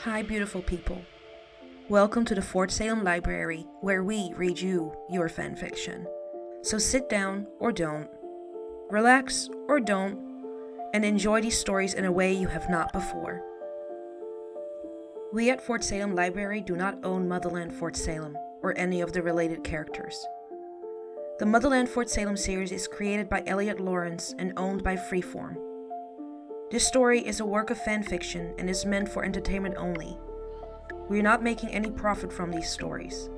Hi, beautiful people. Welcome to the Fort Salem Library, where we read you your fanfiction. So sit down or don't, relax or don't, and enjoy these stories in a way you have not before. We at Fort Salem Library do not own Motherland Fort Salem or any of the related characters. The Motherland Fort Salem series is created by Elliot Lawrence and owned by Freeform. This story is a work of fanfiction and is meant for entertainment only. We are not making any profit from these stories.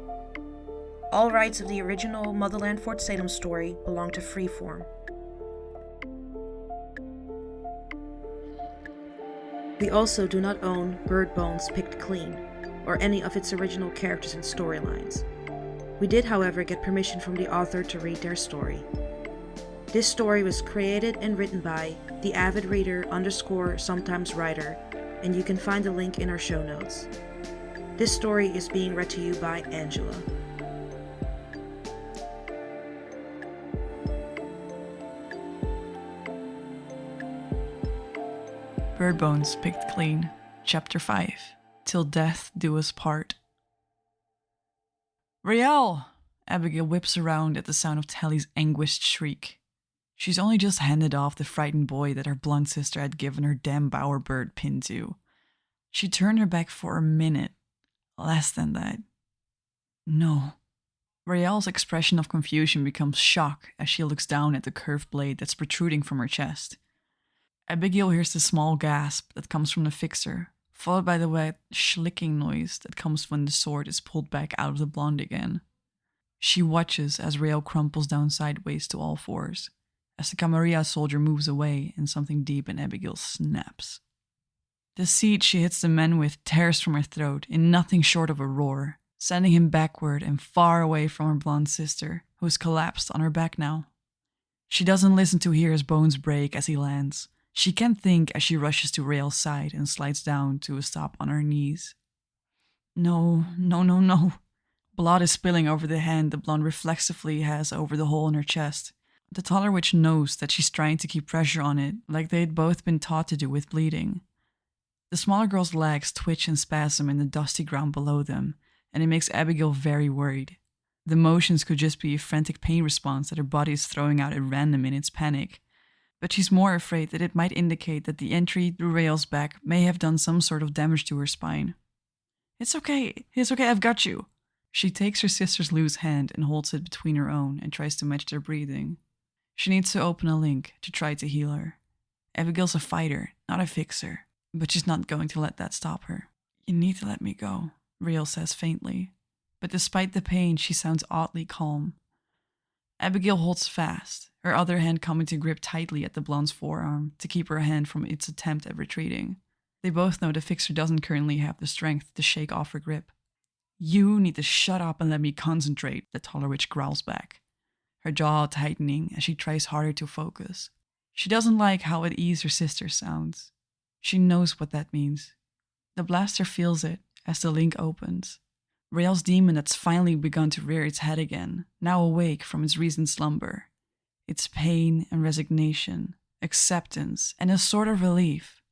All rights of the original Motherland Fort Salem story belong to Freeform. We also do not own Bird Bones Picked Clean, or any of its original characters and storylines. We did, however, get permission from the author to read their story. This story was created and written by the avid reader _ sometimes writer, and you can find the link in our show notes. This story is being read to you by Angela. Bird Bones Picked Clean, Chapter 5, Till Death Do Us Part. Riel! Abigail whips around at the sound of Tally's anguished shriek. She's only just handed off the frightened boy that her blonde sister had given her damn bowerbird pin to. She turned her back for a minute. Less than that. No. Riel's expression of confusion becomes shock as she looks down at the curved blade that's protruding from her chest. Abigail hears the small gasp that comes from the fixer, followed by the wet schlicking noise that comes when the sword is pulled back out of the blonde again. She watches as Riel crumples down sideways to all fours, as the Camarilla soldier moves away and something deep in Abigail snaps. The seed she hits the man with tears from her throat in nothing short of a roar, sending him backward and far away from her blonde sister, who's collapsed on her back now. She doesn't listen to hear his bones break as he lands. She can't think as she rushes to Riel's side and slides down to a stop on her knees. No. Blood is spilling over the hand the blonde reflexively has over the hole in her chest. The taller witch knows that she's trying to keep pressure on it, like they'd both been taught to do with bleeding. The smaller girl's legs twitch and spasm in the dusty ground below them, and it makes Abigail very worried. The motions could just be a frantic pain response that her body is throwing out at random in its panic, but she's more afraid that it might indicate that the entry through Riel's back may have done some sort of damage to her spine. It's okay, I've got you. She takes her sister's loose hand and holds it between her own and tries to match their breathing. She needs to open a link to try to heal her. Abigail's a fighter, not a fixer, but she's not going to let that stop her. You need to let me go, Riel says faintly, but despite the pain, she sounds oddly calm. Abigail holds fast, her other hand coming to grip tightly at the blonde's forearm to keep her hand from its attempt at retreating. They both know the fixer doesn't currently have the strength to shake off her grip. You need to shut up and let me concentrate, the taller witch growls back, her jaw tightening as she tries harder to focus. She doesn't like how at ease her sister sounds. She knows what that means. The blaster feels it as the link opens. Riel's demon that's finally begun to rear its head again, now awake from its recent slumber. It's pain and resignation, acceptance, and a sort of relief.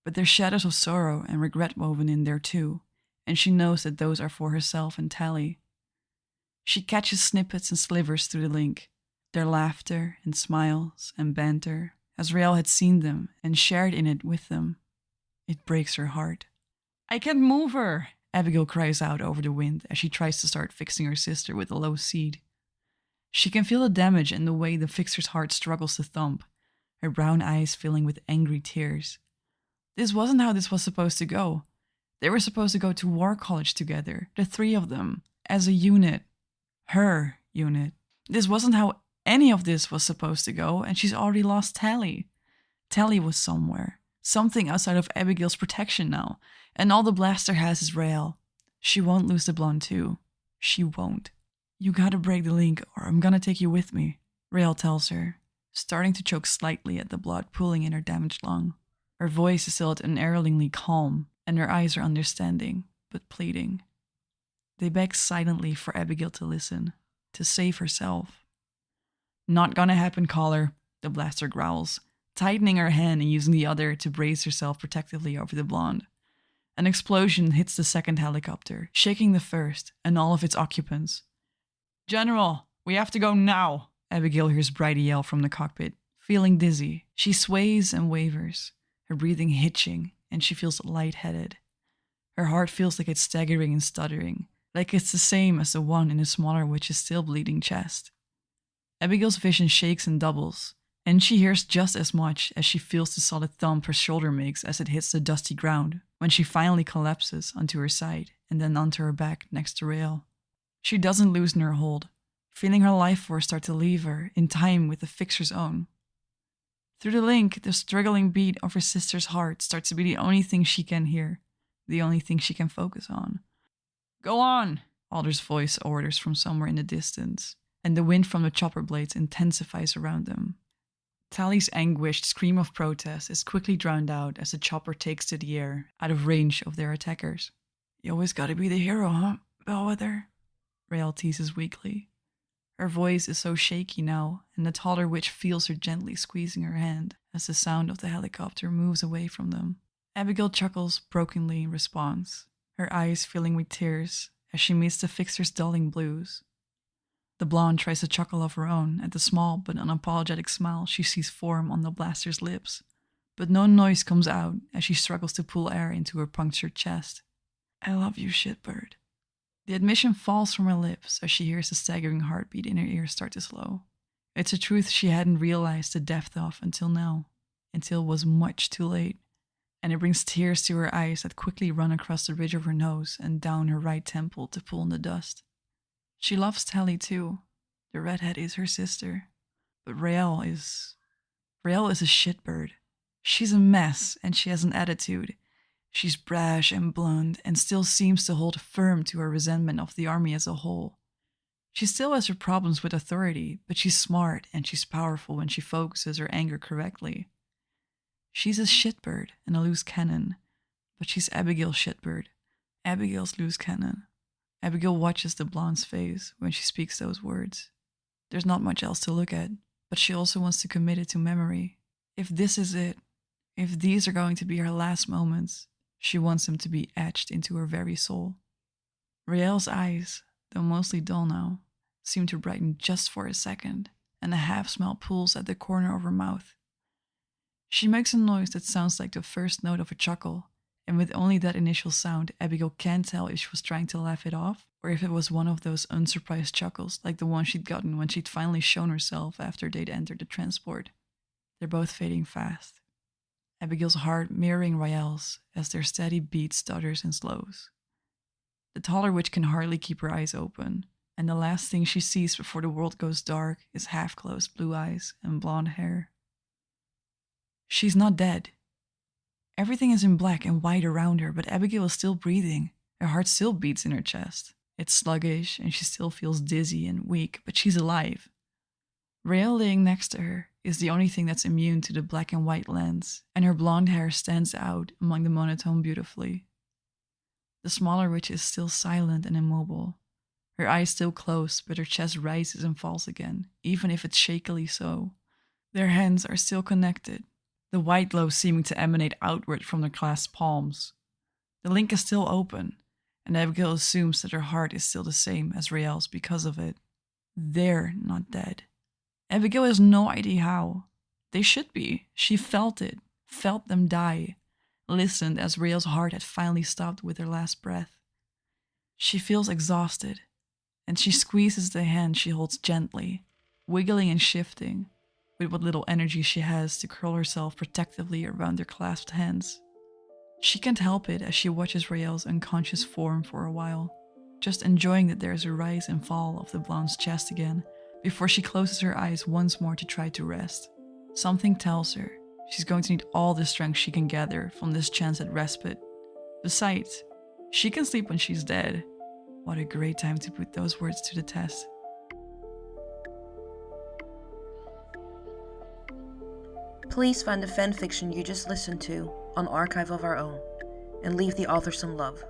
But there's shadows of sorrow and regret woven in there too, and she knows that those are for herself and Tally. She catches snippets and slivers through the link, their laughter and smiles and banter, as Riel had seen them and shared in it with them. It breaks her heart. I can't move her, Abigail cries out over the wind as she tries to start fixing her sister with a low seed. She can feel the damage in the way the fixer's heart struggles to thump, her brown eyes filling with angry tears. This wasn't how this was supposed to go. They were supposed to go to war college together, the three of them, as a unit. Her unit. This wasn't how any of this was supposed to go, and she's already lost Tally. Tally was somewhere. Something outside of Abigail's protection now, and all the blaster has is Riel. She won't lose the blonde too. She won't. You gotta break the link or I'm gonna take you with me, Riel tells her, starting to choke slightly at the blood pooling in her damaged lung. Her voice is still unerringly calm, and her eyes are understanding, but pleading. They beg silently for Abigail to listen, to save herself. Not gonna happen, caller, the blaster growls, tightening her hand and using the other to brace herself protectively over the blonde. An explosion hits the second helicopter, shaking the first and all of its occupants. "General, we have to go now," Abigail hears Britt yell from the cockpit. Feeling dizzy, she sways and wavers, her breathing hitching, and she feels lightheaded. Her heart feels like it's staggering and stuttering, like it's the same as the one in the smaller witch's still bleeding chest. Abigail's vision shakes and doubles, and she hears just as much as she feels the solid thump her shoulder makes as it hits the dusty ground when she finally collapses onto her side and then onto her back next to Rael. She doesn't loosen her hold, feeling her life force start to leave her in time with the fixer's own. Through the link, the struggling beat of her sister's heart starts to be the only thing she can hear, the only thing she can focus on. "Go on," Alder's voice orders from somewhere in the distance, and the wind from the chopper blades intensifies around them. Tally's anguished scream of protest is quickly drowned out as the chopper takes to the air, out of range of their attackers. "You always gotta be the hero, huh, Bellwether?" Rael teases weakly. Her voice is so shaky now, and the taller witch feels her gently squeezing her hand as the sound of the helicopter moves away from them. Abigail chuckles brokenly in response, her eyes filling with tears as she meets the fixer's dulling blues. The blonde tries to chuckle of her own at the small but unapologetic smile she sees form on the blaster's lips, but no noise comes out as she struggles to pull air into her punctured chest. "I love you, shitbird." The admission falls from her lips as she hears the staggering heartbeat in her ears start to slow. It's a truth she hadn't realized the depth of until now, until it was much too late, and it brings tears to her eyes that quickly run across the ridge of her nose and down her right temple to pool in the dust. She loves Tally too. The redhead is her sister. But Rael is a shitbird. She's a mess, and she has an attitude. She's brash and blunt, and still seems to hold firm to her resentment of the army as a whole. She still has her problems with authority, but she's smart and she's powerful when she focuses her anger correctly. She's a shitbird and a loose cannon, but she's Abigail's shitbird, Abigail's loose cannon. Abigail watches the blonde's face when she speaks those words. There's not much else to look at, but she also wants to commit it to memory. If this is it, if these are going to be her last moments, she wants them to be etched into her very soul. Rael's eyes, though mostly dull now, seem to brighten just for a second, and a half-smile pulls at the corner of her mouth. She makes a noise that sounds like the first note of a chuckle, and with only that initial sound, Abigail can't tell if she was trying to laugh it off, or if it was one of those unsurprised chuckles like the one she'd gotten when she'd finally shown herself after they'd entered the transport. They're both fading fast, Abigail's heart mirroring Rael's as their steady beat stutters and slows. The taller witch can hardly keep her eyes open, and the last thing she sees before the world goes dark is half-closed blue eyes and blonde hair. She's not dead. Everything is in black and white around her, but Abigail is still breathing. Her heart still beats in her chest. It's sluggish, and she still feels dizzy and weak, but she's alive. Rael laying next to her is the only thing that's immune to the black and white lens, and her blonde hair stands out among the monotone beautifully. The smaller witch is still silent and immobile. Her eyes still closed, but her chest rises and falls again, even if it's shakily so. Their hands are still connected, the white glow seeming to emanate outward from their clasped palms. The link is still open, and Abigail assumes that her heart is still the same as Rael's because of it. They're not dead. Abigail has no idea how. They should be. She felt it, felt them die, listened as Rael's heart had finally stopped with her last breath. She feels exhausted, and she squeezes the hand she holds gently, wiggling and shifting, with what little energy she has to curl herself protectively around their clasped hands. She can't help it as she watches Rael's unconscious form for a while, just enjoying that there is a rise and fall of the blonde's chest again, before she closes her eyes once more to try to rest. Something tells her she's going to need all the strength she can gather from this chance at respite. Besides, she can sleep when she's dead. What a great time to put those words to the test. Please find the fanfiction you just listened to on Archive of Our Own, and leave the author some love.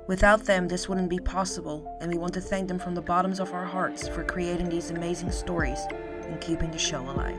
Without them, this wouldn't be possible, and we want to thank them from the bottoms of our hearts for creating these amazing stories and keeping the show alive.